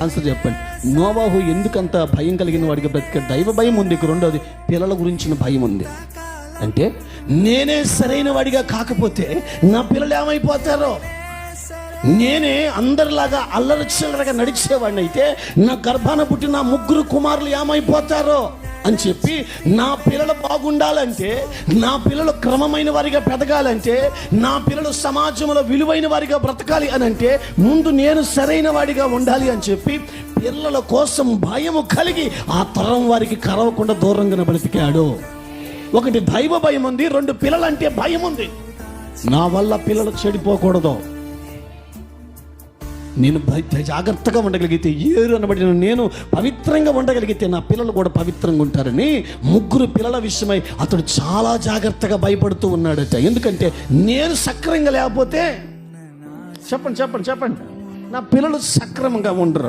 Answer చెప్పండి. నోవాహు ఎందుకంత భయం కలిగిన వాడికి బ్రతికే? దైవ భయం ఉంది. రెండోది పిల్లల గురించిన భయం ఉంది. అంటే నేనే సరైన వాడిగా కాకపోతే నా పిల్లలు ఏమైపోతారో, నేనే అందరిలాగా అల్లరి చిల్లరగా నడిచేవాడిని అయితే నా గర్భాన పుట్టిన నా 3 కుమారులు ఏమైపోతారో అని చెప్పి, నా పిల్లలు బాగుండాలంటే, నా పిల్లలు క్రమమైన వారిగా పెరగాలంటే, నా పిల్లలు సమాజంలో విలువైన వారిగా బ్రతకాలి అని అంటే ముందు నేను సరైన వాడిగా ఉండాలి అని చెప్పి పిల్లల కోసం భయము కలిగి ఆ తరం వారికి కరవకుండా దూరంగా బ్రతికాడు. ఒకటి దైవ భయం ఉంది, 2 పిల్లలంటే భయం ఉంది. నా వల్ల పిల్లలు చెడిపోకూడదు, నేను జాగ్రత్తగా ఉండగలిగితే, ఏరు అనబడిన నేను పవిత్రంగా ఉండగలిగితే నా పిల్లలు కూడా పవిత్రంగా ఉంటారని 3 పిల్లల విషయమై అతడు చాలా జాగ్రత్తగా భయపడుతూ ఉన్నాడట. ఎందుకంటే నేను సక్రమంగా లేకపోతే, చెప్పండి నా పిల్లలు సక్రమంగా ఉండరు.